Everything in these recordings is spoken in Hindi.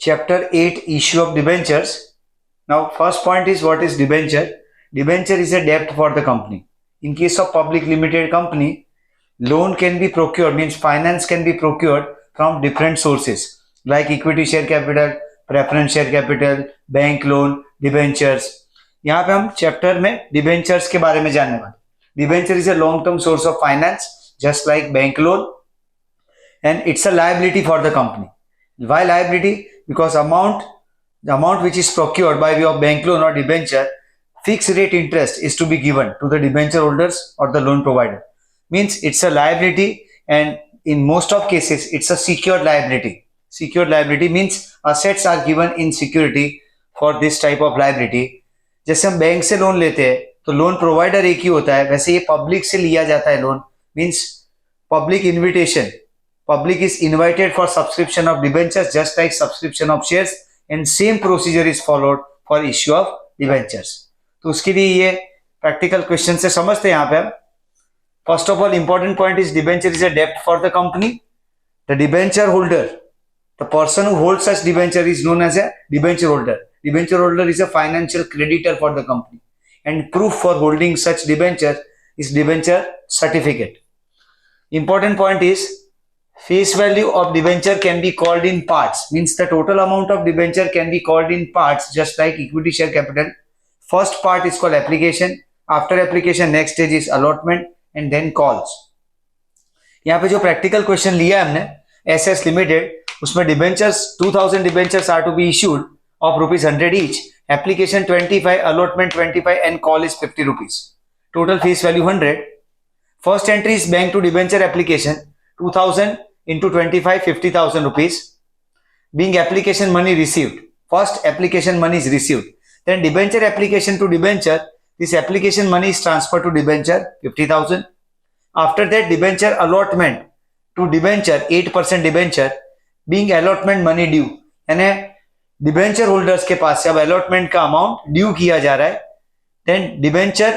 Chapter 8, Issue of Debentures. Now, first point is, what is debenture? Debenture is a debt for the company. In case of public limited company, loan can be procured, means finance can be procured from different sources like equity share capital, preference share capital, bank loan, debentures. यहाँ पे हम चैप्टर में डिबेंचर्स के बारे में जानने वाले. Debenture is a long term source of finance just like bank loan, and it's a liability for the company. Why liability? Because the amount which is procured by way of bank loan or debenture, fixed rate interest is to be given to the debenture holders or the loan provider. Means it's a liability, and in most of cases it's a secured liability. Secured liability means assets are given in security for this type of liability. जैसे हम बैंक से लोन लेते हैं तो लोन प्रोवाइडर एक ही होता है, वैसे ये पब्लिक से लिया जाता है loan. Means public invitation, public is invited for subscription of debentures just like subscription of shares, and same procedure is followed for issue of debentures. तो उसके लिए ये प्रैक्टिकल क्वेश्चन से समझते हैं यहाँ पे. First of all important point is debenture is a डेब्ट for the company. The debenture holder, the person who hold such debenture is known as a debenture holder. Debenture holder is a financial creditor for the company, and proof for holding such debenture is debenture certificate. Important point is face value of debenture can be called in parts, means the total amount of debenture can be called in parts just like equity share capital. First part is called application. After application next stage is allotment and then calls. यहाँ पे जो प्रैक्टिकल क्वेश्चन लिया है हमने SS लिमिटेड, उसमें debentures 2000 debentures are to be issued of ₹100 each. Application 25, allotment 25 and call is 50 rupees. Total face value 100. First entry is bank to debenture application 2000 into 25, 50,000 rupees. Being application money received, first application money is received, then debenture application to debenture, this application money is transferred to debenture 50,000. After that debenture allotment to debenture 8% debenture, being allotment money due, यानी debenture holders के पास से अब allotment का amount due किया जा रहा है. then debenture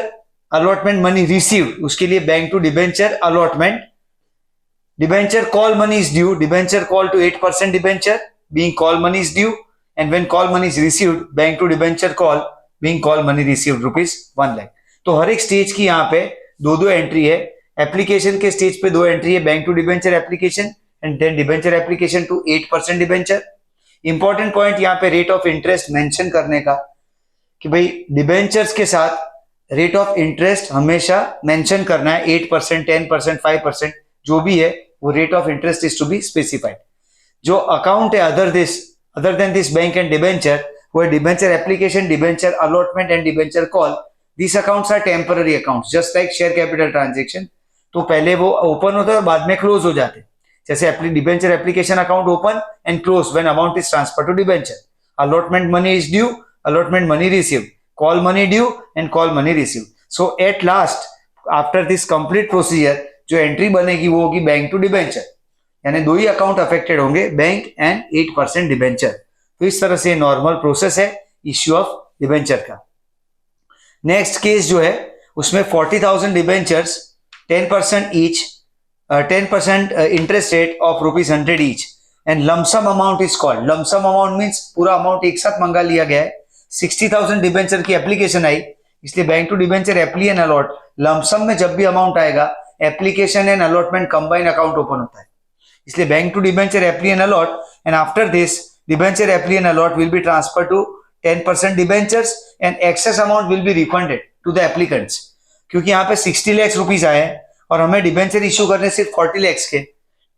allotment money received, उसके लिए bank to debenture allotment. Debenture call money is due, debenture call to 8% debenture, being call money is due, and when call money is received, bank to debenture call, being call money received ₹1 lakh. तो हर एक स्टेज की यहाँ पे दो एंट्री है. एप्लीकेशन के स्टेज पे 2 एंट्री है, bank to debenture application and then debenture application to 8% debenture. Important point यहाँ पे रेट ऑफ इंटरेस्ट मेंशन करने का, कि भाई डिबेंचर्स के साथ रेट ऑफ इंटरेस्ट हमेशा मेंशन करना है. 8%, 10%, 5% जो भी है वो rate of interest is to be specified. जो अकाउंट है other than this bank and debenture, वो है debenture application, debenture allotment and debenture call. This accounts are temporary accounts just like share capital transaction. तो पहले वो ओपन होता है और बाद में क्लोज हो जाते हैं. जैसे debenture application account open and close when amount is transfer to debenture. Allotment money is due, allotment money received, call money due and call money received. So at last after this complete procedure जो एंट्री बनेगी वो होगी बैंक टू डिबेंचर, यानी 2 ही अकाउंट अफेक्टेड होंगे, बैंक एंड 8% डिबेंचर. तो इस तरह से नॉर्मल प्रोसेस है इश्यू ऑफ डिबेंचर का. नेक्स्ट केस जो है उसमें 40,000 debentures 10% each, 10% interest rate of ₹100 each, and lump sum amount is called. Lump sum amount means पूरा अमाउंट एक साथ मंगा लिया गया है. 60,000 डिबेंचर की एप्लीकेशन आई, इसलिए bank to debenture appli and allot. Lump sum में जब भी अमाउंट आएगा application and allotment combine account open होता है, इसलिए bank to debenture appli and allot, and after this debenture appli and allot will be transfer to 10% debentures and excess amount will be refunded to the applicants. क्योंकि यहाँ पे 60 लाख रुपीज आए और हमें डिबेंचर इश्यू करने सिर्फ 40 लाख के,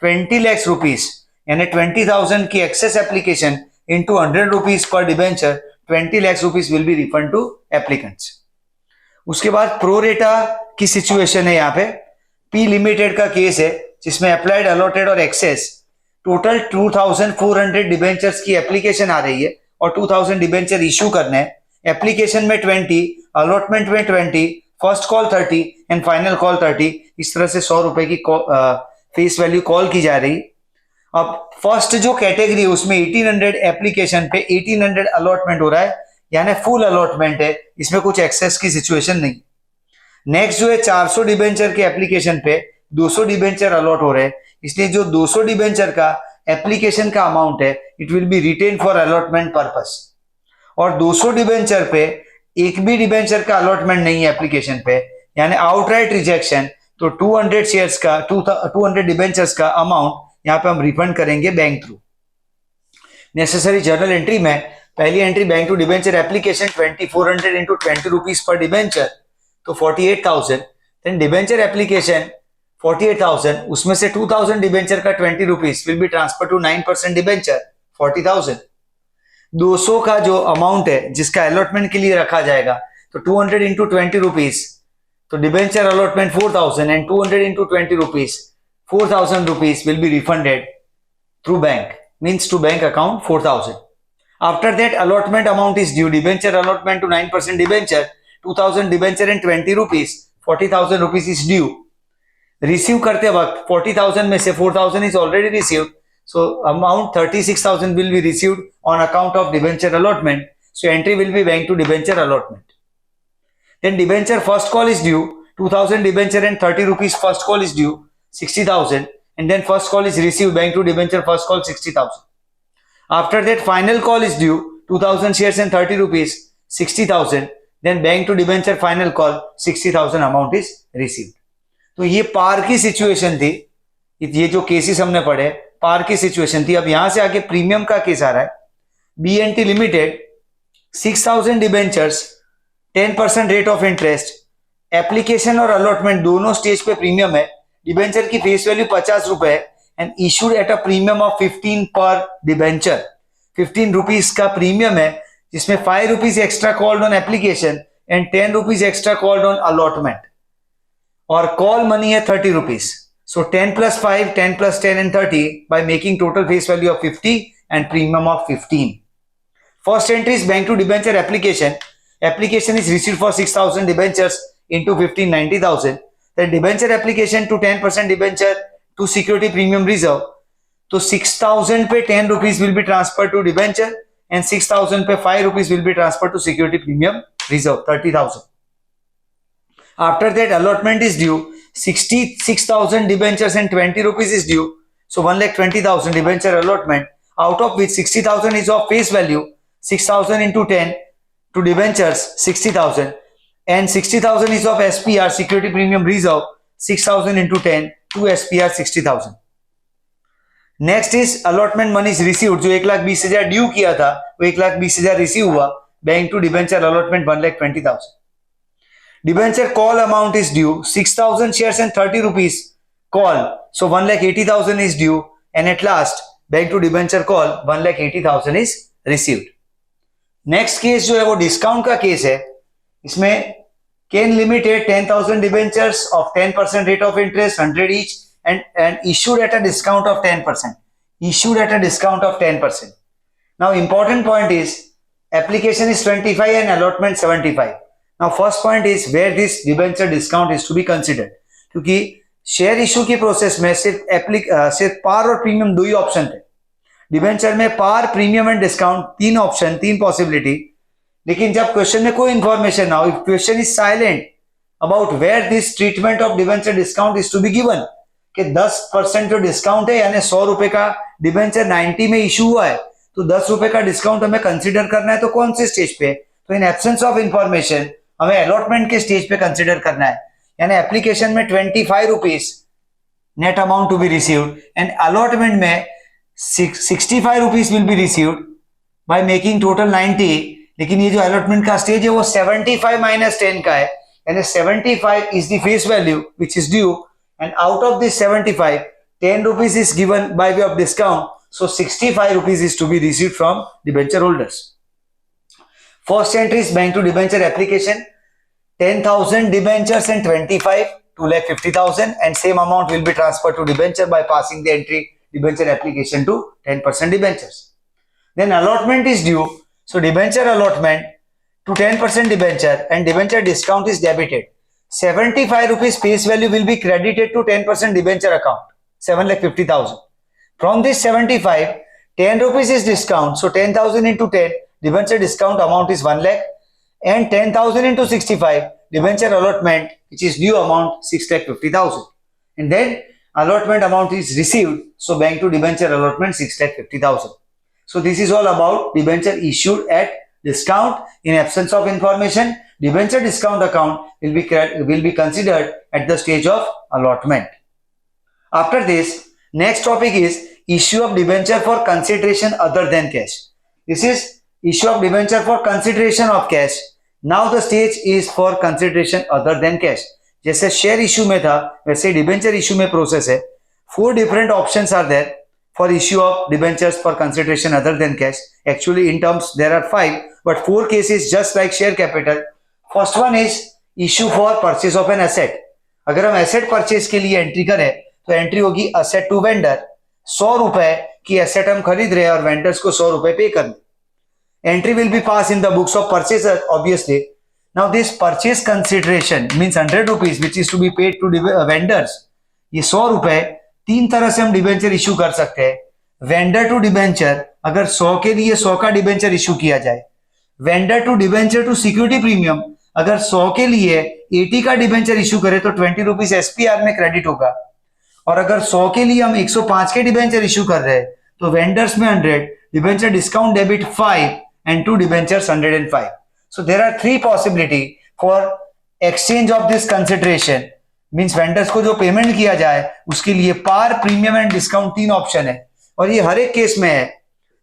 20 लाख रुपीज यानी 20,000 की excess application into 100 rupees per debenture, 20 lakh rupees will be refund to applicants. उसके बाद प्रोरेटा की सिचुएशन है. यहाँ पे पी लिमिटेड का केस है जिसमें अप्लाइड, अलॉटेड और एक्सेस टोटल 2400 डिबेंचर्स की एप्लीकेशन आ रही है और 2000 डिबेंचर इश्यू करने हैं. एप्लीकेशन में 20, अलॉटमेंट में 20, first call 30 and final call 30. इस तरह से ₹100 की फेस वैल्यू कॉल की जा रही. अब फर्स्ट जो कैटेगरी है उसमें 1800 एप्लीकेशन पे 1800 अलॉटमेंट हो रहा है, यानी फुल अलॉटमेंट है, इसमें कुछ एक्सेस की सिचुएशन नहीं. नेक्स्ट जो है 400 डिबेंचर के एप्लीकेशन पे 200 डिबेंचर अलॉट हो रहे हैं, इसलिए जो 200 डिबेंचर का एप्लीकेशन का अमाउंट है it will be retained for allotment purpose. और 200 डिबेंचर पे एक भी डिबेंचर का अलॉटमेंट नहीं है एप्लीकेशन पे, यानी आउटराइट रिजेक्शन, तो 200 शेयर्स का 200 डिबेंचर्स का अमाउंट यहाँ पे हम रिफंड करेंगे bank through. Necessary journal entry में पहली entry bank to debenture application 2400 into 20 rupees per debenture, तो 48,000। देन डिबेंचर एप्लीकेशन 48,000, उसमें से 2,000 डिबेंचर का 20 rupees will be transfer to 9% debenture 40,000। 200 का जो अमाउंट है जिसका अलॉटमेंट के लिए रखा जाएगा, तो 200 इंटू 20 रुपीज, तो debenture allotment 4,000 and 200 into 20 rupees 4,000 rupees will be refunded through bank, means to bank account 4,000। After that, allotment amount is due. Debenture allotment to 9% debenture, 2,000 debenture and 20 rupees, 40,000 rupees is due. Receive करते वक्त 40,000 में से 4,000 is already received. So amount 36,000 will be received on account of debenture allotment. So entry will be bank to debenture allotment. Then debenture first call is due. 2,000 debenture and 30 rupees first call is due, 60,000. And then first call is received, bank to debenture first call 60,000. After that, final call is due, 2,000 shares and 30 rupees, 60,000. Then bank to debenture final call 60,000 amount is received. तो ये पार की सिचुएशन थी, ये जो केसेस हमने पढ़े पार की सिचुएशन थी। अब यहां से आगे प्रीमियम का केस आ रहा है। BNT limited 6,000 debentures, 10% rate of interest, application और अलॉटमेंट दोनों स्टेज पे प्रीमियम है। डिबेंचर की फेस वैल्यू 50 रुपए है and issued at a premium of 15 per debenture. 15 rupees का प्रीमियम है, जिसमें 5 rupees extra called on application and 10 rupees extra called on allotment. और call money है 30 rupees. So 10 plus 5, 10 plus 10 and 30 by making total face value of 50 and premium of 15. First entry is bank to debenture application. Application is received for 6,000 debentures into 15, 90,000. Then debenture application to 10% debenture to security premium reserve. तो 6,000 पे 10 rupees will be transferred to debenture and 6,000 पे 5 rupees will be transferred to security premium reserve 30,000. After that, allotment is due. 66,000 debentures and 20 rupees is due. So 1,20,000 debenture allotment, out of which 60,000 is of face value, 6,000 into 10 to debentures 60,000, and 60,000 is of SPR security premium reserve, 6,000 into 10 to SPR 60,000. Next is allotment money is received, जो 1,20,000 ड्यू किया था वो 1,20,000 रिसीव हुआ, bank to debenture allotment 1,20,000. Debenture call amount is due 6,000 shares and 30 rupees call, so 1,80,000 is due, and at last bank to debenture call 1,80,000 is received. Next case जो है वो डिस्काउंट का केस है. इसमें Ken Limited 10,000 debentures of 10% rate of interest 100 each and issued at a discount of 10%. Issued at a discount of 10%. Now important point is application is 25 and allotment 75. Now first point is where this debenture discount is to be considered. क्योंकि शेयर इशू की प्रोसेस में सिर्फ पार और प्रीमियम दो ही ऑप्शन थे. डिबेंचर में पार, प्रीमियम एंड डिस्काउंट तीन ऑप्शन, तीन पॉसिबिलिटी. लेकिन जब क्वेश्चन में कोई इंफॉर्मेशन ना हो, if question is silent about where this treatment of debenture discount is to be given, कि 10% जो डिस्काउंट है, यानी 100 रुपए का डिबेंचर 90 में इशू हुआ है, तो 10 रुपए का डिस्काउंट हमें कंसिडर करना है, तो कौन से स्टेज पे? तो इन एब्सेंस ऑफ इंफॉर्मेशन हमें अलॉटमेंट के स्टेज पे कंसिडर करना है. यानी एप्लीकेशन में 25 rupees net amount to be received and allotment में 65 rupees will be received by making total 90. लेकिन ये जो अलॉटमेंट का स्टेज है वो 75 माइनस 10 का है, यानी 75 is the face value which is due, and out of this 75 10 rupees is given by way of discount, so 65 rupees is to be received from debenture holders. First entry is bank to debenture application 10,000 debentures and 25 2,50,000, and same amount will be transferred to debenture by passing the entry debenture application to 10% debentures. Then allotment is due. So debenture allotment to 10% debenture and debenture discount is debited. 75 rupees face value will be credited to 10% debenture account, 7,50,000. From this 75, 10 rupees is discount. So 10,000 into 10, debenture discount amount is 1 lakh, and 10,000 into 65, debenture allotment, which is due amount 6,50,000. And then allotment amount is received, so bank to debenture allotment 6,50,000. So this is all about debenture issued at discount. In absence of information, debenture discount account will be considered at the stage of allotment. After this, next topic is issue of debenture for consideration other than cash. This is issue of debenture for consideration of cash. Now the stage is for consideration other than cash. जैसे शेयर इश्यू में था वैसे डिबेंचर इश्यू में प्रोसेस है. 4 different options are there for issue of debentures for consideration other than cash. Actually in terms there are 5, but 4 cases just like share capital. First one is issue for purchase of an asset. अगर हम एसेट परचेज के लिए एंट्री करें तो एंट्री होगी असेट टू वेंडर. 100 रुपए की एसेट हम खरीद रहे हैं और वेंडर्स को 100 रुपए पे करने. Entry will B pass in the books of purchaser obviously. Now this purchase consideration means 100 rupees which is to be paid to vendors. ये 100 रुपए 3 तरह से हम डिबेंचर इश्यू कर सकते हैं. वेंडर टू डिबेंचर, अगर 100 के लिए 100 का डिबेंचर इश्यू किया जाए. Vendor to debenture to security premium, अगर 100 के लिए 80 का डिबेंचर इश्यू करें तो 20 रुपीज एसपीआर में क्रेडिट होगा. और अगर 100 के लिए हम 105 के डिबेंचर इश्यू कर रहे हैं तो वेंडर्स में 100, debenture discount debit 5 and to debentures 105. So there are 3 possibility for exchange of this consideration. Means vendors को जो पेमेंट किया जाए उसके लिए पार, प्रीमियम एंड डिस्काउंट 3 ऑप्शन है और ये हर एक केस में है.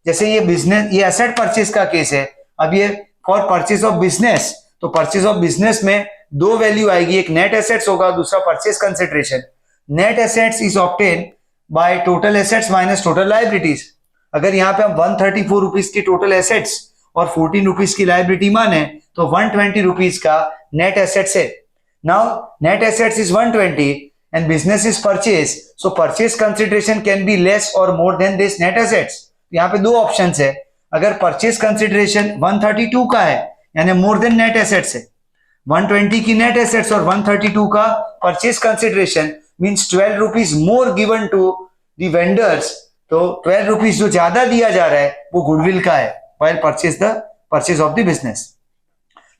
जैसे ये बिजनेस, ये एसेट परचेज का केस है. अब ये फॉर परचेज ऑफ बिजनेस, तो परचेज ऑफ बिजनेस में 2 वैल्यू आएगी, एक नेट एसेट्स होगा, दूसरा purchase consideration. Net assets is obtain by total assets minus total liabilities. अगर यहाँ पे हम 134 रुपीज की टोटल एसेट्स और 14 रुपीज की लायबिलिटी माने तो 120 रुपीज का नेट एसेट्स है. Now net assets is 120 and business is purchase, so purchase consideration can be less और more than this net assets. यहाँ पे 2 ऑप्शंस है. अगर परचेज कंसिडरेशन 132 का है यानी मोर देन नेट एसेट्स है, 120 की नेट एसेट्स और 132 का purchase consideration means 12 rupees more given to the vendors. तो 12 रुपीज जो ज्यादा दिया जा रहा है वो गुडविल का है while purchase of the business.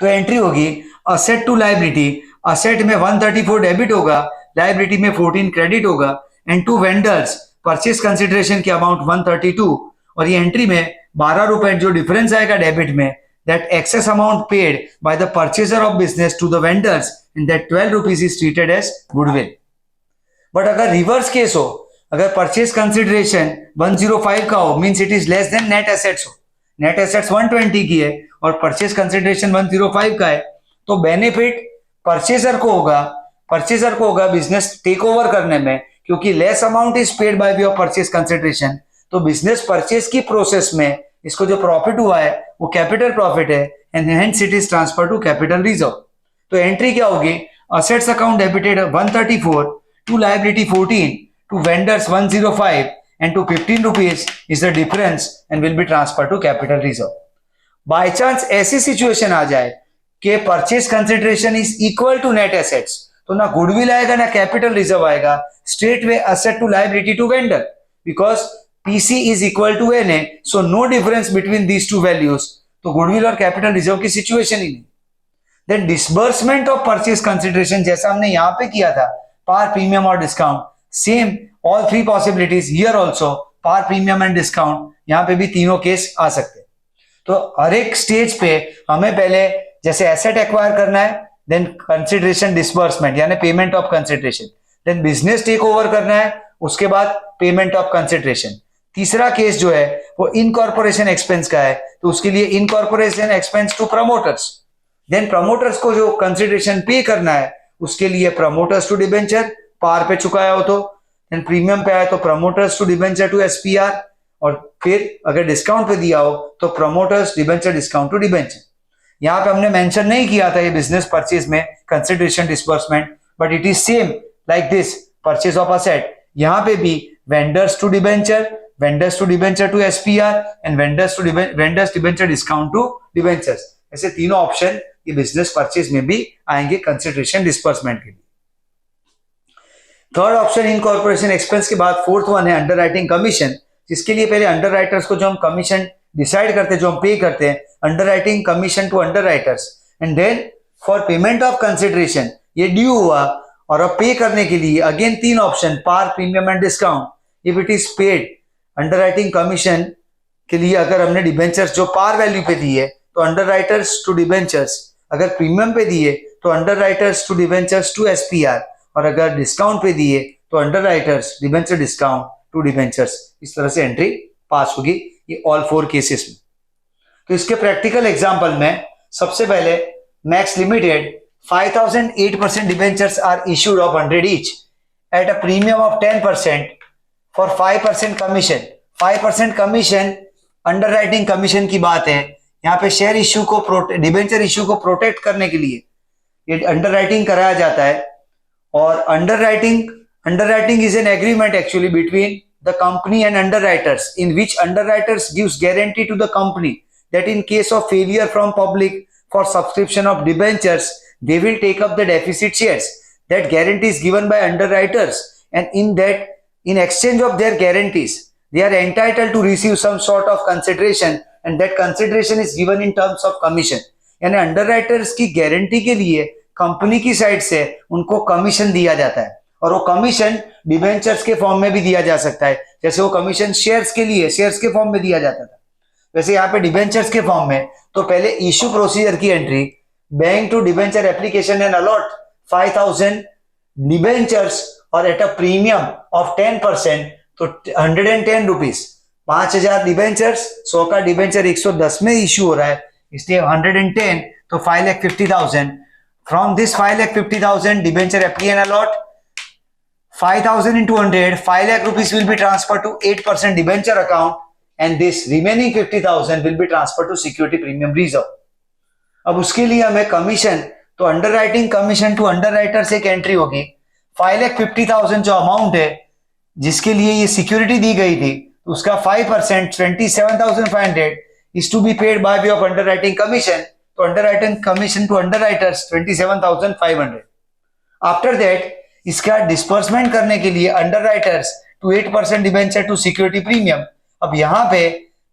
तो एंट्री होगी असेट टू लायबिलिटी. असेट में 134 डेबिट होगा, लायबिलिटी में 14 क्रेडिट होगा and to vendors purchase consideration की अमाउंट 132 और ये एंट्री में 12 रुपए जो डिफरेंस आएगा डेबिट में, that excess amount paid by the purchaser of business to the vendors and that 12 rupees is treated as goodwill. But अगर रिवर्स केस हो, अगर परचेज कंसिडरेशन 105 का हो means it is less than net assets हो, नेट एसेट्स 120 की है और परचेज कंसिडरेशन 105 का है, तो बेनिफिट परचेजर को होगा बिजनेस टेक ओवर करने में, क्योंकि less amount is paid by way of purchase consideration. तो बिजनेस परचेज की प्रोसेस में इसको जो प्रॉफिट हुआ है वो कैपिटल प्रॉफिट है and hence it is transfer to capital reserve. तो एंट्री क्या होगी, assets account debited 134 to liability 14 to vendors 105 and to 15 rupees is the difference and will be transferred to capital reserve. By chance ऐसी सिचुएशन आ जाए कि purchase consideration is equal to net assets, तो ना गुडविल आएगा ना कैपिटल रिजर्व आएगा, straight way asset to liability to vendor, because PC is equal to NA, so no difference between these two values. तो गुडविल और कैपिटल रिजर्व की सिचुएशन ही नहीं. Then disbursement of purchase consideration जैसा हमने यहाँ पे किया था, पार, प्रीमियम और discount, same all 3 possibilities here also, par, premium and discount. यहाँ पे भी तीनों केस आ सकते हैं. तो हर एक स्टेज पे हमें पहले जैसे एसेट एक्वायर करना है, देन कंसिडरेशन डिसबर्समेंट यानी payment of consideration, then business take over करना है, उसके बाद पेमेंट ऑफ कंसिडरेशन. तीसरा केस जो है वो इनकॉर्पोरेशन एक्सपेंस का है, तो उसके लिए incorporation expense to promoters. Then promoters को जो कंसिडरेशन पे करना है उसके लिए प्रमोटर्स टू डिबेंचर, पार पे चुकाया हो तो, एंड प्रीमियम पे आया तो promoters to debenture to SPR, और फिर अगर डिस्काउंट पे दिया हो तो promoters debenture discount to debenture. यहाँ पे हमने मेंशन नहीं किया था ये बिजनेस परचेज में consideration disbursement, but it is same like this purchase of asset. यहाँ पे भी vendors to debenture to SPR and vendors debenture discount to debentures. ऐसे तीनों ऑप्शन ये बिजनेस परचेज में भी आएंगे कंसिडरेशन डिसबर्समेंट के लिए. थर्ड ऑप्शन इनकॉर्पोरेशन एक्सपेंस के बाद फोर्थ वन है अंडरराइटिंग कमीशन, जिसके लिए पहले अंडरराइटर्स को जो हम कमीशन डिसाइड करते हैं, जो हम पे करते हैं, underwriting commission to underwriters, and then for payment of consideration ये ड्यू हुआ और अब पे करने के लिए again 3 option, par, premium and discount. If it is paid, underwriting commission के लिए अगर हमने डिबेंचर्स जो पार वैल्यू पे दी है तो अंडरराइटर्स टू डिबेंचर्स, अगर प्रीमियम पे दिए तो underwriters to debentures to SPR, और अगर डिस्काउंट पे दिए तो underwriters debenture discount to debentures. इस तरह से एंट्री पास होगी ये ऑल 4 केसेस में। तो इसके प्रैक्टिकल एग्जांपल में सबसे पहले Max limited 5008% debentures are issued of 100 each at a premium of 10% for 5% commission. 5% commission underwriting commission की बात है। यहाँ पे शेयर इश्यू को डिबेंचर इश्यू को प्रोटेक्ट करने के लिए ये अंडरराइटिंग कराया जाता है। और underwriting is an agreement actually between the company and underwriters in which underwriters gives guarantee to the company that in case of failure from public for subscription of debentures, they will take up the deficit shares. That guarantee is given by underwriters, and in exchange of their guarantees, they are entitled to receive some sort of consideration, and that consideration is given in terms of commission. यानी अंडरराइटर्स की गारंटी के लिए कंपनी की साइड से उनको कमीशन दिया जाता है, और वो कमीशन डिबेंचर्स के फॉर्म में भी दिया जा सकता है, जैसे वो कमीशन शेयर्स के लिए शेयर्स के फॉर्म में दिया जाता था, वैसे यहाँ पे डिबेंचर्स के फॉर्म में। तो पहले इश्यू प्रोसीजर की entry, bank to debenture application and allot 5000 debentures और एट अ प्रीमियम ऑफ 10%, तो 110 रुपीज, 5000 डिबेंचर्स, 100 का डिबेंचर 110 में इश्यू हो रहा है, इसलिए 110, तो 5,50,000। From this 5,50,000 debenture application allot 5,000 into 100, 5 lakh rupees will be transferred to 8% debenture account, and this remaining 50,000 will be transferred to security premium reserve. अब उसके लिए हमें कमीशन, तो अंडरराइटिंग कमीशन टू अंडरराइटर्स एक एंट्री होगी। 5,50,000 जो अमाउंट है जिसके लिए ये सिक्योरिटी दी गई थी, तो उसका 5% 27,500 is to be paid by way of underwriting commission, तो underwriting commission to underwriters 27,500। After that इसका डिस्पर्समेंट करने के लिए underwriters to 8% debenture to security premium. अब यहां पे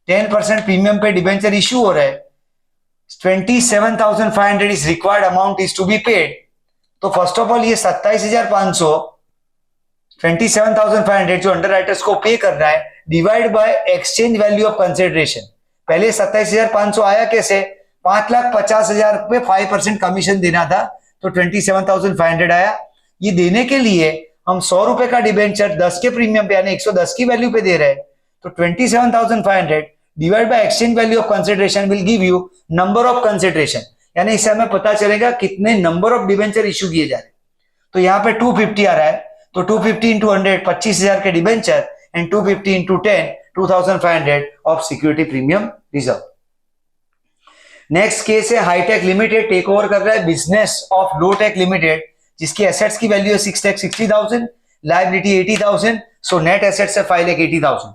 10% प्रीमियम पे डिबेंचर इश्यू हो रहा है, 27,500 is required amount is to be paid. तो फर्स्ट ऑफ ऑल ये 27,500 27,500 जो अंडरराइटर्स को पे करना है, divide by exchange value of consideration. पहले 27,500 आया कैसे, 5,50,000 पे 5% कमीशन देना था, तो 27,500 आया। ये देने के लिए हम 100 रुपए का डिबेंचर 10 के प्रीमियम पे यानी 110 की वैल्यू पे दे रहे हैं, तो 27,500 divide by exchange value of consideration will give you number of consideration, यानी इससे हमें पता चलेगा कितने नंबर ऑफ डिबेंचर इश्यू किए जा रहे हैं। तो यहाँ पे 250 आ रहा है, तो 250 इंटू 100 25,000 के debenture and 250 into 10 2,500 of security premium reserve. Next case है हाईटेक लिमिटेड टेक ओवर कर रहा है बिजनेस ऑफ लोटेक लिमिटेड, जिसकी एसेट्स की वैल्यू है 6,60,000, लायबिलिटी 80,000, सो नेट एसेट्स है 5,80,000।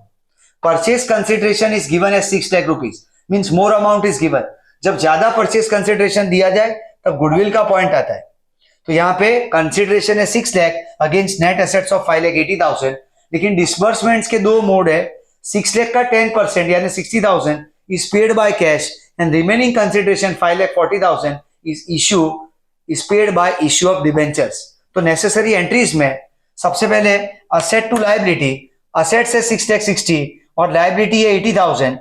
Purchase consideration is given as 6 lakh rupees, means more amount is given. जब ज्यादा परचेज कंसिडरेशन दिया जाए तब गुडविल का पॉइंट आता है। तो यहाँ पे कंसिडरेशन है 6 lakh against net assets of 5,80,000, लेकिन डिसबर्समेंट्स के दो मोड है। 6 लाख का 10% यानी 60,000 is paid by cash and remaining consideration 5,40,000 is paid bye issue of debentures. तो नेसेसरी एंट्रीज में सबसे पहले असेट टू लायबिलिटी, असेट से 6,60,000 और लायबिलिटी है 80,000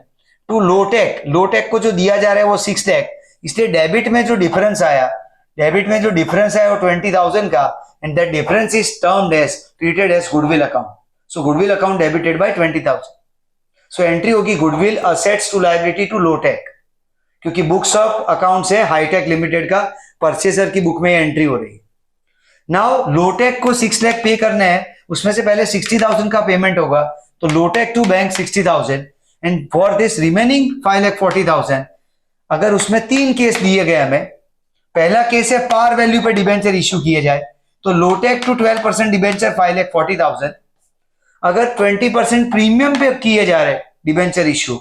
टू लोटेक। लोटेक को जो दिया जा रहा है वो 6 लाख, इसलिए डेबिट में जो डिफरेंस आया वो 20,000 का, and that difference is termed as treated as goodwill account. So goodwill account debited by 20,000। So entry होगी goodwill assets to liability to Lotech, क्योंकि बुक्स ऑफ अकाउंट से हाईटेक लिमिटेड का परचेसर की बुक में एंट्री हो रही है। नाउ लोटेक को 6 लाख पे करना है, उसमें से पहले 60,000 का पेमेंट होगा, तो Lotech to bank 60,000 and for this remaining 5,40,000। अगर उसमें 3 केस दिए गए हमें, पहला केस है पार वैल्यू पे डिबेंचर इश्यू किए जाए, तो लोटेक टू 12% डिबेंचर 5,40,000। अगर 20% प्रीमियम पे किए जा रहे डिबेंचर इश्यू,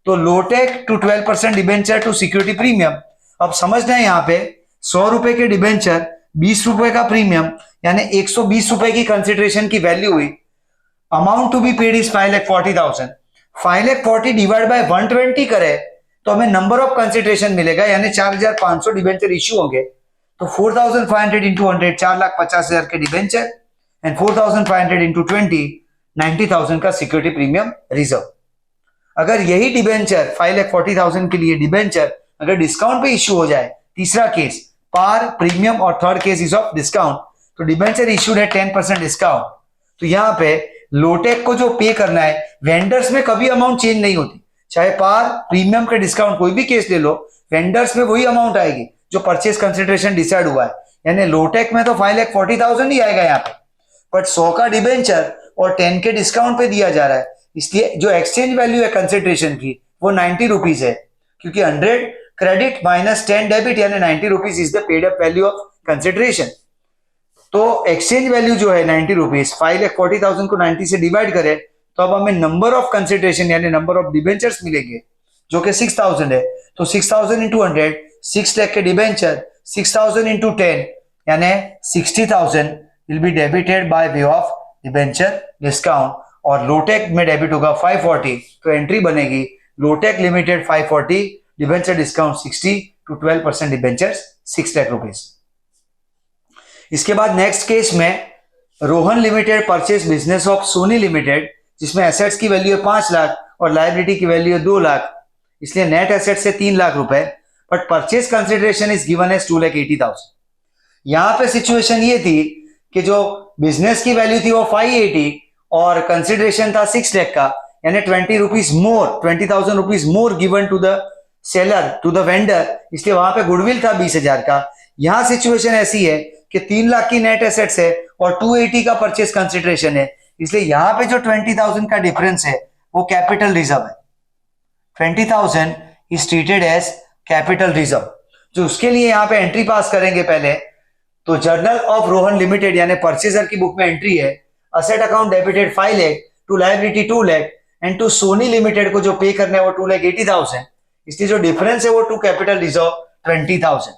तो Lotech to 12% debenture to security premium. अब समझना है यहाँ पे 100 रुपए के डिबेंचर 20 रुपए का प्रीमियम, यानी 120 रुपए की कंसिडरेशन की वैल्यू हुई। Amount to be paid is 5,40,000। 5,40,000 divide by 120 करे तो हमें नंबर ऑफ कंसिडरेशन मिलेगा, यानी 4,500 डिबेंचर इश्यू होंगे। तो 4,500 इंटू 100 4,50,000 के डिबेंचर एंड 4,500 इंटू 20 90,000 का सिक्योरिटी प्रीमियम रिजर्व। अगर यही डिबेंचर 5,40,000 के लिए डिबेंचर अगर डिस्काउंट पे इश्यू हो जाए, तीसरा केस पार प्रीमियम और third case is of discount, तो डिबेंचर इश्यूड है 10% डिस्काउंट, तो यहाँ पे लोटेक को जो पे करना है वेंडर्स में कभी अमाउंट चेंज नहीं होती, चाहे पार प्रीमियम के डिस्काउंट कोई भी केस ले लो, वेंडर्स में वही अमाउंट आएगी जो परचेज कंसिडरेशन डिसाइड हुआ है, यानी लोटेक में तो 5,40,000 ही आएगा यहाँ पे, बट 100 का डिबेंचर और 10 के डिस्काउंट पे दिया जा रहा है, इसलिए जो एक्सचेंज वैल्यू है कंसिडरेशन की वो 90 रुपीज है, क्योंकि 100 क्रेडिट माइनस 10 डेबिट यानी 90 rupees is the paid up value of consideration. तो एक्सचेंज वैल्यू जो है 90 रुपीज, 5,40,000 को 90 से डिवाइड करें तो अब हमें नंबर ऑफ कंसिडरेशन यानी नंबर ऑफ डिबेंचर्स मिलेंगे जो कि 6,000 है, तो 6,000 इंटू 100 6 लाख के डिबेंचर, 6,000 इंटू 10 यानी 60,000 will be debited by way of debenture discount, और लोटेक में डेबिट होगा 540, तो एंट्री बनेगी Lotech limited 540 debenture discount 60 to 12% debenture 6 lakh rupees. इसके बाद नेक्स्ट केस में Rohan limited purchase business of Sony limited, जिसमें एसेट्स की वैल्यू है 5 लाख और लायबिलिटी की वैल्यू है 2 लाख, इसलिए नेट एसेट से 3 लाख रुपए, but purchase consideration is given as 2,80,000। यहां पे सिचुएशन ये थी कि जो बिजनेस की वैल्यू थी वो 580 और कंसिडरेशन था 6 लाख का, यानी 20 rupees more, 20,000 rupees more given to the seller to the vendor, इसलिए वहां पे गुडविल था 20,000 का। यहां सिचुएशन ऐसी है कि 3 लाख की नेट एसेट्स है और 280 का परचेज कंसिडरेशन है, इसलिए यहां पे जो 20,000 का डिफरेंस है वो कैपिटल रिजर्व है, 20,000 is treated as capital reserve, जो उसके लिए यहां पे एंट्री पास करेंगे पहले, तो जर्नल ऑफ रोहन लिमिटेड यानी परचेजर की बुक में एंट्री है asset account debited 5 lakh to liability 2 lakh and to Sony limited को जो पे करना है वो 2,80,000, इसलिए जो डिफरेंस है वो to capital reserve 20,000।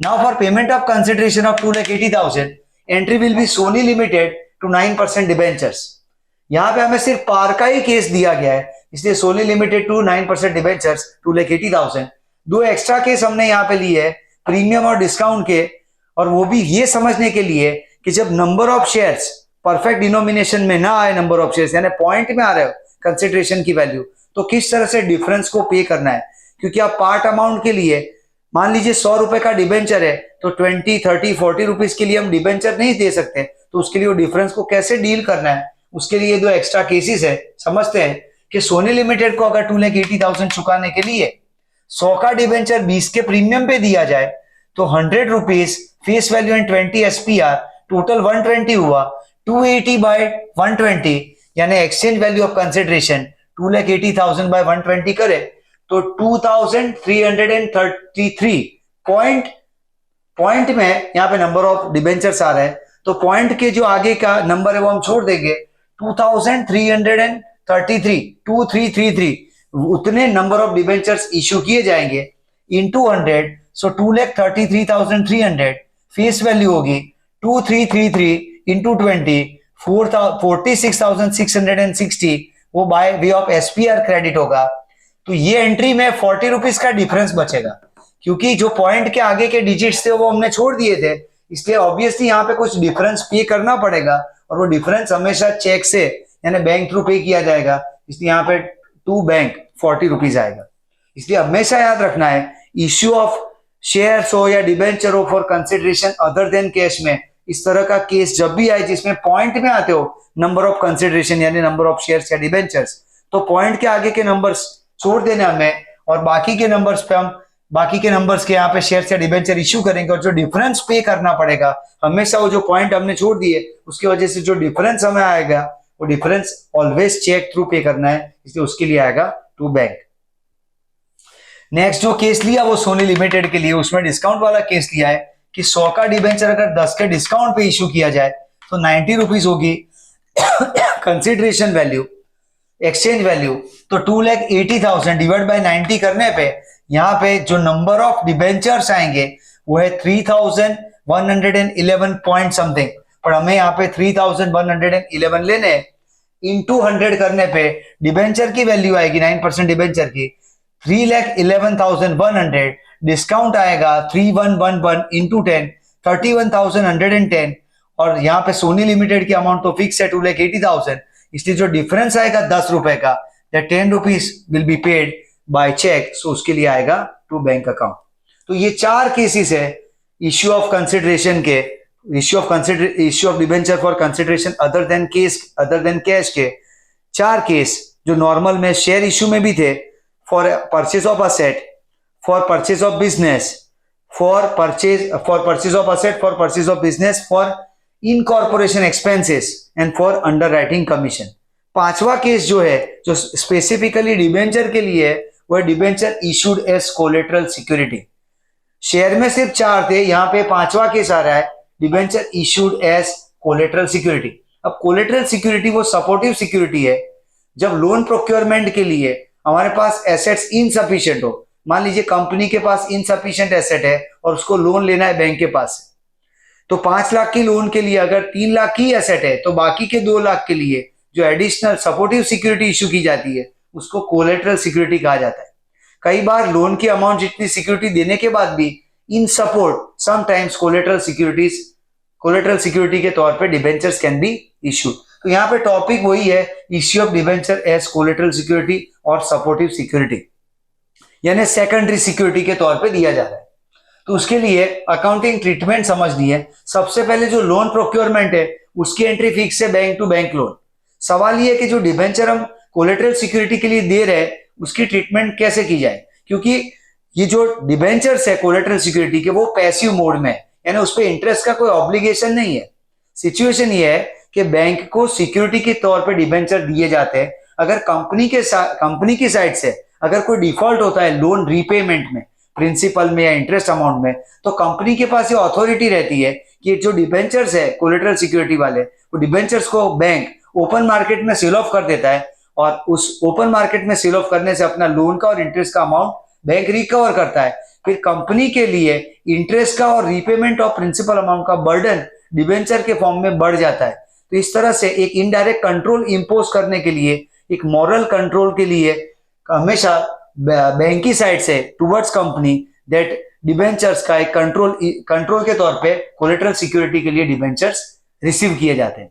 Now for payment of consideration of 2,80,000 entry will be Sony limited to 9% debentures. यहां पे हमें सिर्फ पार का ही केस दिया गया है, इसलिए सोनी लिमिटेड टू 9% डिबेंचर्स 2,80,000। दो एक्स्ट्रा केस हमने यहाँ पे लिए है प्रीमियम और डिस्काउंट के, और वो भी ये समझने के लिए कि जब number of shares perfect denomination में ना आए, नंबर ऑफ शेयर्स यानी पॉइंट में आ रहे हो कंसिडरेशन की वैल्यू, तो किस तरह से डिफरेंस को पे करना है, क्योंकि आप पार्ट अमाउंट के लिए मान लीजिए 100 रुपए का डिबेंचर है तो 20, 30, 40 रुपीज के लिए हम डिबेंचर नहीं दे सकते, तो उसके लिए वो डिफरेंस को कैसे डील करना है, उसके लिए दो एक्स्ट्रा केसेस है। समझते हैं कि सोनी लिमिटेड को अगर 2,80,000 चुकाने के लिए 100 का डिबेंचर 20 के प्रीमियम पे दिया जाए तो 100 rupees face value and 20 SPR, total 120 हुआ, 280 बाय 120 यानी exchange value of consideration 2,80,000 by 120 करे तो 2,333 पॉइंट में यहाँ पे नंबर ऑफ डिबेंचर्स आ रहे हैं, तो पॉइंट के जो आगे का नंबर है वो हम छोड़ देंगे, 2,333 उतने नंबर ऑफ डिबेंचर्स इश्यू किए जाएंगे इनटू 100, सो 2,33,300 फेस वैल्यू होगी 2,333 इंटू 20 46,660, वो bye way of SPR credit होगा। तो ये एंट्री में 40 रुपीज का डिफरेंस बचेगा, क्योंकि जो पॉइंट के आगे के डिजिट्स थे वो हमने छोड़ दिए थे, इसलिए ऑब्वियसली यहाँ पे कुछ डिफरेंस पे करना पड़ेगा, और वो डिफरेंस हमेशा चेक से यानी बैंक थ्रू पे किया जाएगा, इसलिए यहाँ पे टू बैंक 40 रुपीज आएगा। इसलिए हमेशा याद रखना है इश्यू ऑफ शेयर्स हो या डिबेंचर हो for consideration other than cash में, इस तरह का केस जब भी आए जिसमें पॉइंट में आते हो नंबर ऑफ कंसिडरेशन यानी नंबर ऑफ शेयर्स या डिबेंचर्स, तो पॉइंट के आगे के नंबर्स छोड़ देना हमें, और बाकी के नंबर्स पे हम बाकी के नंबर्स के यहाँ पे शेयर्स या डिबेंचर इश्यू करेंगे, और जो डिफरेंस पे करना पड़ेगा हमेशा वो जो पॉइंट हमने छोड़ दिए उसकी वजह से जो डिफरेंस हमें आएगा वो डिफरेंस ऑलवेज चेक थ्रू पे करना है, इसलिए उसके लिए आएगा टू बैंक। नेक्स्ट जो केस लिया वो सोनी लिमिटेड के लिए, उसमें डिस्काउंट वाला केस लिया है कि 100 का डिबेंचर अगर 10 के डिस्काउंट पे इश्यू किया जाए तो 90 रुपीज होगी कंसिडरेशन वैल्यू, एक्सचेंज वैल्यू तो 2,80,000 डिवाइड बाय 90 करने पे यहाँ पे जो नंबर ऑफ डिबेंचर्स आएंगे वो है 3,111 पॉइंट समथिंग, पर हमें यहाँ पे 3,111 लेने, इंटू 100 करने पे डिबेंचर की वैल्यू आएगी 9% डिबेंचर की 3,11,100, डिस्काउंट आएगा 3,111 इंटू 10 31,110 और यहाँ पे सोनी लिमिटेड की अमाउंट तो फिक्स है 2,80,000, इसलिए जो डिफरेंस आएगा 10 रुपए का, that 10 rupees will be paid by cheque, so उसके लिए आएगा टू बैंक अकाउंट। तो ये 4 केसेस है इश्यू ऑफ कंसिडरेशन के, issue of debenture for consideration other than cash के 4 केस जो नॉर्मल में शेयर इश्यू में भी थे, for purchase of asset, for purchase of business, for purchase of asset, for purchase of business, for incorporation expenses and for underwriting commission. 5वां केस जो है जो स्पेसिफिकली डिबेंचर के लिए है वह debenture issued as collateral security. Share में सिर्फ 4 थे, यहां पे 5वां केस आ रहा है debenture issued as collateral security. अब कोलेटरल सिक्योरिटी वो सपोर्टिव सिक्योरिटी है जब लोन प्रोक्योरमेंट के लिए हमारे पास एसेट्स इनसफिशिएंट हो। मान लीजिए कंपनी के पास इनसफिशिएंट एसेट है और उसको लोन लेना है बैंक के पास, तो 5 लाख की लोन के लिए अगर 3 लाख की एसेट है तो बाकी के 2 लाख के लिए जो एडिशनल सपोर्टिव सिक्योरिटी इशू की जाती है उसको कोलेटरल सिक्योरिटी कहा जाता है। कई बार लोन की अमाउंट जितनी सिक्योरिटी देने के बाद भी इन सपोर्ट समटाइम्स कोलेटरल सिक्योरिटी के तौर पे डिबेंचर्स कैन बी इशूड। तो यहाँ पे टॉपिक वही है, issue of debenture as collateral security और सपोर्टिव सिक्योरिटी, यानी सेकेंडरी सिक्योरिटी के तौर पे दिया जा रहा है। तो उसके लिए अकाउंटिंग ट्रीटमेंट समझनी है। सबसे पहले जो लोन प्रोक्योरमेंट है उसकी एंट्री फिक्स है बैंक टू बैंक लोन। सवाल ये है कि जो डिबेंचर हम कोलेटरल सिक्योरिटी के लिए दे रहे हैं उसकी ट्रीटमेंट कैसे की जाए, क्योंकि ये जो डिबेंचर्स है कोलेटरल सिक्योरिटी के वो पैसिव मोड में है, यानी उस पर इंटरेस्ट का कोई ऑब्लिगेशन नहीं है। सिचुएशन ये है कि बैंक को सिक्योरिटी के तौर पे डिबेंचर दिए जाते हैं। अगर कंपनी की साइड से अगर कोई डिफॉल्ट होता है लोन रीपेमेंट में, प्रिंसिपल में या इंटरेस्ट अमाउंट में, तो कंपनी के पास ये अथॉरिटी रहती है कि जो डिबेंचर्स है कोलेटरल सिक्योरिटी वाले, वो डिबेंचर्स को बैंक ओपन मार्केट में सेल ऑफ कर देता है और उस ओपन मार्केट में सेल ऑफ करने से अपना लोन का और इंटरेस्ट का अमाउंट बैंक रिकवर करता है। फिर कंपनी के लिए इंटरेस्ट का और रीपेमेंट ऑफ प्रिंसिपल अमाउंट का बर्डन डिबेंचर के फॉर्म में बढ़ जाता है। तो इस तरह से एक इनडायरेक्ट कंट्रोल इंपोज करने के लिए, एक मॉरल कंट्रोल के लिए हमेशा बैंक की साइड से टुवर्ड्स कंपनी दैट डिबेंचर्स का एक कंट्रोल के तौर पे कोलेटरल सिक्योरिटी के लिए डिबेंचर्स रिसीव किए जाते हैं।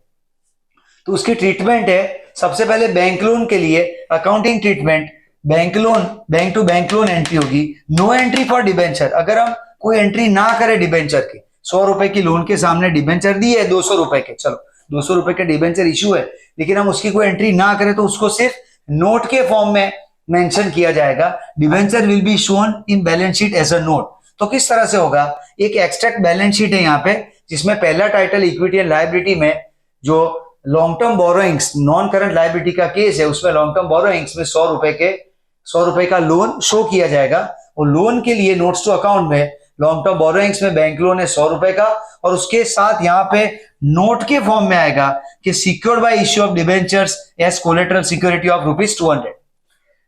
तो उसकी ट्रीटमेंट है, सबसे पहले बैंक लोन के लिए accounting treatment, bank to bank loan entry होगी। नो एंट्री फॉर डिबेंचर, अगर हम कोई एंट्री ना करें डिबेंचर की, 100 रुपए की लोन के सामने डिबेंचर दी है 200 रुपए के, चलो 200 रुपए के डिबेंचर इशू है, लेकिन हम उसकी कोई एंट्री ना करें तो उसको सिर्फ नोट के फॉर्म में मेंशन किया जाएगा। Debenture will be shown in balance sheet as a note. तो किस तरह से होगा, एक एक्सट्रैक्ट बैलेंस शीट है यहाँ पे जिसमें पहला टाइटल इक्विटी एंड लायबिलिटी में जो long term borrowings non current liability का केस है उसमें लॉन्ग टर्म बोरोइंग्स में 100 रुपए का लोन शो किया जाएगा। और लोन के लिए नोट्स टू अकाउंट में लॉन्ग टर्म बोरोइंग्स में बैंक लोन है 100 रुपए का, और उसके साथ यहाँ पे नोट के फॉर्म में आएगा कि secured by issue of debentures as collateral security of ₹200,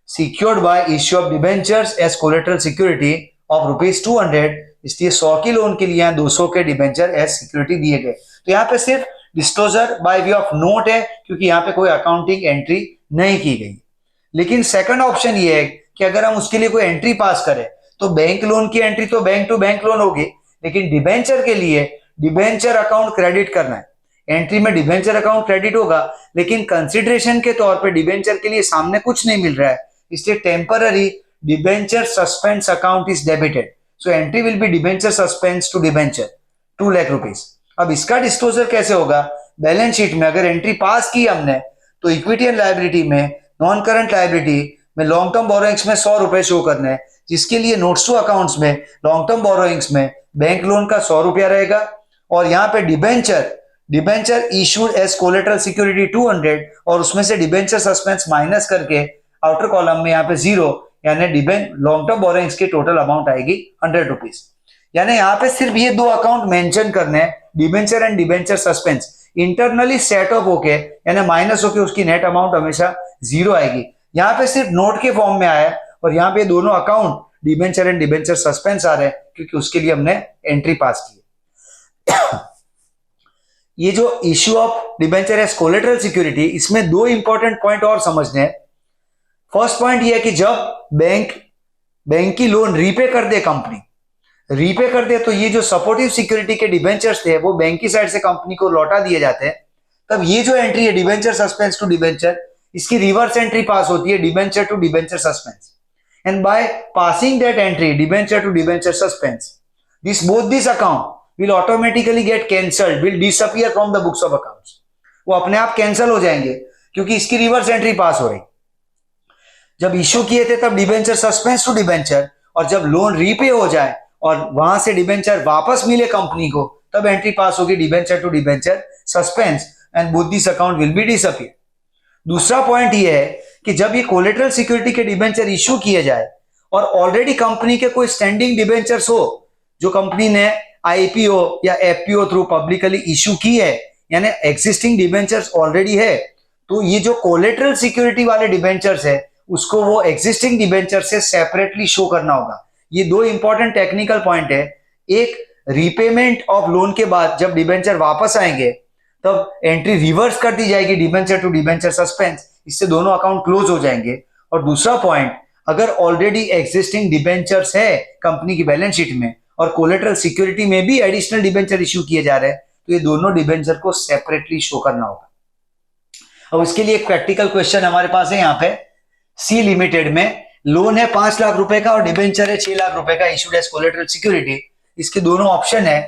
secured by issue of debentures as collateral security of ₹200। इसलिए 100 की लोन के लिए 200 के डिबेंचर एज सिक्योरिटी दिए गए। तो यहाँ पे सिर्फ disclosure bye way of note है क्योंकि यहाँ पे कोई अकाउंटिंग एंट्री नहीं की गई। लेकिन सेकंड ऑप्शन ये है कि अगर हम उसके लिए कोई एंट्री पास करें तो बैंक लोन की एंट्री तो बैंक टू बैंक लोन होगी, लेकिन डिबेंचर के लिए डिबेंचर अकाउंट क्रेडिट करना है। एंट्री में डिबेंचर अकाउंट क्रेडिट होगा, लेकिन कंसिडरेशन के तौर पे डिबेंचर के लिए सामने कुछ नहीं मिल रहा है, इसलिए temporary debenture suspense account is debited. So entry will be debenture suspense to debenture 2 lakh rupees. अब इसका डिस्क्लोजर कैसे होगा, बैलेंस शीट में अगर एंट्री पास की हमने तो इक्विटी एंड लायबिलिटी में नॉन करंट लायबिलिटी में लॉन्ग टर्म बोरोइंग्स में 100 रुपए शो करना है, जिसके लिए नोट्स टू अकाउंट्स में लॉन्ग टर्म बोरोइंग्स में बैंक लोन का 100 रुपया रहेगा, और यहाँ पे debenture issued as collateral security 200, और उसमें से डिबेंचर सस्पेंस माइनस करके आउटर कॉलम में यहाँ पे 0, यानी लॉन्ग टर्म बोरोइंग्स की टोटल अमाउंट आएगी 100 रुपीज। यानी यहाँ पे सिर्फ ये 2 अकाउंट मेंशन करने हैं, debenture and debenture suspense. Internally set of होके यानी माइनस होके उसकी नेट अमाउंट हमेशा 0 आएगी। यहाँ पे सिर्फ नोट के फॉर्म में आया है, और यहाँ पे दोनों account debenture and debenture suspense आ रहे हैं क्योंकि उसके लिए हमने एंट्री पास की है। ये जो issue of debenture as collateral security, इसमें 2 इंपॉर्टेंट पॉइंट और समझने हैं। फर्स्ट पॉइंट ये है कि जब बैंक की लोन रीपे कर दे कंपनी, रीपे कर दे तो ये जो सपोर्टिव सिक्योरिटी के डिबेंचर्स थे वो बैंक की साइड से कंपनी को लौटा दिए जाते हैं, तब ये जो एंट्री है डिबेंचर सस्पेंस टू डिबेंचर, इसकी रिवर्स एंट्री पास होती है debenture to debenture suspense, and by passing that entry debenture to debenture suspense, this both this account will automatically get cancelled, will disappear from the books of accounts. वो अपने आप कैंसिल हो जाएंगे क्योंकि इसकी रिवर्स एंट्री पास हो रही। जब इश्यू किए थे तब डिबेंचर सस्पेंस टू डिबेंचर, और जब लोन रीपे हो जाए और वहां से डिबेंचर वापस मिले कंपनी को, तब एंट्री पास होगी debenture to debenture suspense, and both this account will be disappear. दूसरा पॉइंट ये है कि जब ये कोलेटरल सिक्योरिटी के डिबेंचर इश्यू किए जाए और ऑलरेडी कंपनी के कोई स्टैंडिंग डिबेंचर्स हो जो कंपनी ने आईपीओ या एफपीओ थ्रू पब्लिकली इश्यू की है, यानी एग्जिस्टिंग डिबेंचर्स ऑलरेडी है, तो ये जो कोलेटरल सिक्योरिटी वाले डिबेंचर्स है उसको वो एग्जिस्टिंग डिबेंचर से सेपरेटली शो करना होगा। ये दो इंपॉर्टेंट टेक्निकल पॉइंट है। एक, रीपेमेंट ऑफ लोन के बाद जब डिबेंचर वापस आएंगे तब एंट्री रिवर्स कर दी जाएगी डिबेंचर टू डिबेंचर सस्पेंस, इससे दोनों अकाउंट क्लोज हो जाएंगे। और दूसरा पॉइंट, अगर ऑलरेडी एग्जिस्टिंग डिबेंचर्स है कंपनी की बैलेंस शीट में और कोलेटरल सिक्योरिटी में भी एडिशनल डिबेंचर इश्यू किए जा रहे हैं, तो ये दोनों डिबेंचर को सेपरेटली शो करना होगा। अब इसके लिए एक प्रैक्टिकल क्वेश्चन हमारे पास है। यहाँ पे सी लिमिटेड में लोन है 5 लाख रुपए का और डिबेंचर है 6 लाख रुपए का, इशूड एज कोलेटरल सिक्योरिटी। इसके दोनों ऑप्शन है।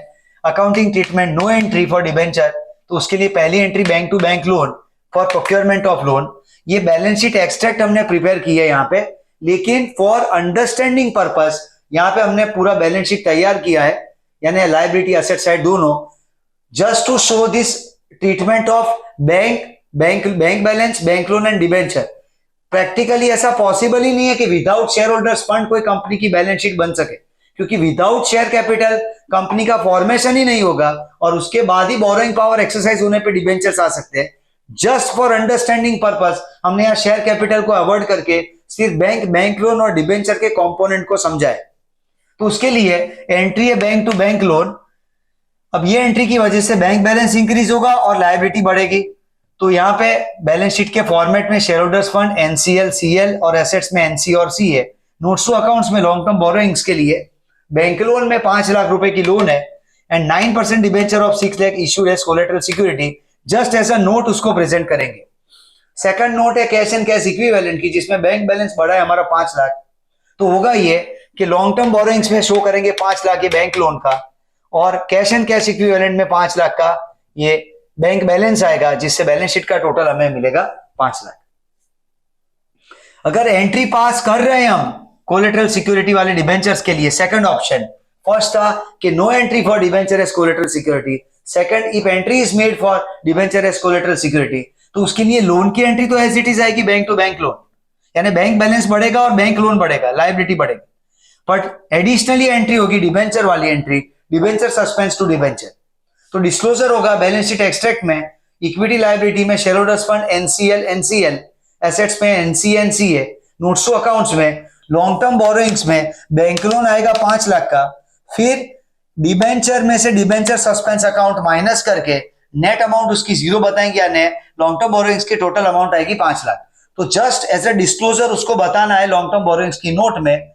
Accounting treatment, no entry for debenture, तो उसके लिए पहली entry bank to bank loan for procurement of loan. ये बैलेंस शीट एक्सट्रैक्ट हमने प्रिपेयर की है यहाँ पे, लेकिन फॉर अंडरस्टैंडिंग पर्पस यहाँ पे हमने पूरा बैलेंस शीट तैयार किया है, यानी लायबिलिटी एसेट साइड दोनों, just to show this treatment of bank balance, bank loan and debenture. Practically ऐसा पॉसिबल ही नहीं है कि विदाउट शेयर होल्डर्स फंड कोई कंपनी की बैलेंस शीट बन सके, क्योंकि विदाउट शेयर कैपिटल कंपनी का फॉर्मेशन ही नहीं होगा और उसके बाद ही बोरोइंग पावर एक्सरसाइज होने पे डिबेंचर्स आ सकते हैं। जस्ट फॉर अंडरस्टैंडिंग पर्पस हमने यहाँ शेयर कैपिटल को अवॉइड करके सिर्फ बैंक लोन और डिबेंचर के कंपोनेंट को समझा है। तो उसके लिए एंट्री है बैंक टू बैंक लोन। अब ये एंट्री की वजह से बैंक बैलेंस इंक्रीज होगा और लायबिलिटी बढ़ेगी। तो यहाँ पे बैलेंस शीट के फॉर्मेट में share holders fund NCL CL और एसेट्स में एनसी और सी है। नोट्स टू अकाउंट्स में लॉन्ग टर्म बोरोइंग्स के लिए बैंक लोन में 5 लाख रुपए की लोन है and 9% debenture of 6 lakh issued as collateral security, just as a note उसको प्रेजेंट करेंगे। सेकंड नोट है कैश एंड कैश इक्विवेलेंट की, जिसमें बैंक बैलेंस बढ़ा है हमारा 5 लाख। तो होगा ये कि लॉन्ग टर्म बोरोइंग्स में शो करेंगे 5 लाख ये बैंक लोन का, और कैश एंड कैश इक्विवेलेंट में 5 लाख का ये बैंक बैलेंस आएगा, जिससे बैलेंस शीट का टोटल हमें मिलेगा 5 लाख। अगर एंट्री पास कर रहे हैं हम कोलेटरल सिक्योरिटी वाले डिबेंचर्स के लिए, सेकंड ऑप्शन, फर्स्ट था कि no entry for debenture as collateral security, second if entry is made for debenture as collateral security, तो उसके लिए लोन की एंट्री तो एज इट इज आएगी बैंक टू बैंक लोन, यानी बैंक बैलेंस बढ़ेगा और बैंक लोन बढ़ेगा, लायबिलिटी बढ़ेगी। बट एडिशनली एंट्री होगी डिबेंचर वाली एंट्री, डिबेंचर सस्पेंस टू डिबेंचर। तो डिस्क्लोजर होगा बैलेंस शीट एक्सट्रैक्ट में, इक्विटी लायबिलिटी में share holders fund NCL NCL, assets में NC NCA, notes to accounts में लॉन्ग टर्म बोरोइंग्स में बैंक लोन आएगा 5 लाख का, फिर डिबेंचर में से डिबेंचर सस्पेंस अकाउंट माइनस करके नेट अमाउंट उसकी 0 बताएंगे, यानी लॉन्ग टर्म बोरोइंग्स की टोटल अमाउंट आएगी 5 लाख। तो जस्ट एज अ डिस्क्लोजर उसको बताना है लॉन्ग टर्म बोरोइंग्स की नोट में,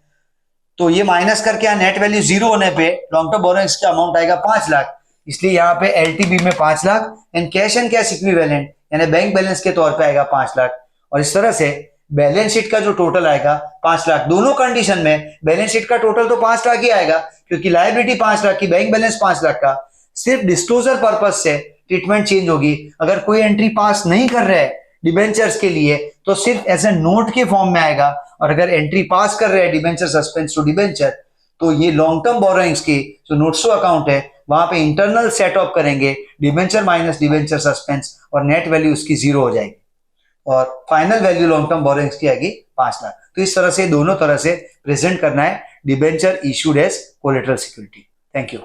तो ये माइनस करके यहाँ नेट वैल्यू 0 होने पे लॉन्ग टर्म बोरोइंग्स का अमाउंट आएगा 5 लाख, इसलिए यहाँ पे एलटीबी में 5 लाख एंड कैश इक्विवेलेंट यानी बैंक बैलेंस के तौर पे आएगा 5 लाख। और इस तरह से बैलेंस शीट का जो टोटल आएगा 5 लाख, दोनों कंडीशन में बैलेंस शीट का टोटल तो 5 लाख ही आएगा, क्योंकि लायबिलिटी 5 लाख की, बैंक बैलेंस 5 लाख का। सिर्फ डिस्क्लोजर पर्पज से ट्रीटमेंट चेंज होगी। अगर कोई एंट्री पास नहीं कर रहा है डिबेंचर्स के लिए तो सिर्फ एज ए नोट के फॉर्म में आएगा, और अगर एंट्री पास कर रहे हैं डिबेंचर सस्पेंस टू डिबेंचर तो ये लॉन्ग टर्म बोरोइंग्स की जो नोट्स टू अकाउंट है वहां पे इंटरनल सेट ऑफ करेंगे डिबेंचर माइनस डिबेंचर सस्पेंस, और नेट वैल्यू उसकी 0 हो जाएगी और final value long term borrowings की आएगी 5 लाख। तो इस तरह से दोनों तरह से प्रेजेंट करना है debenture issued as collateral security. Thank you.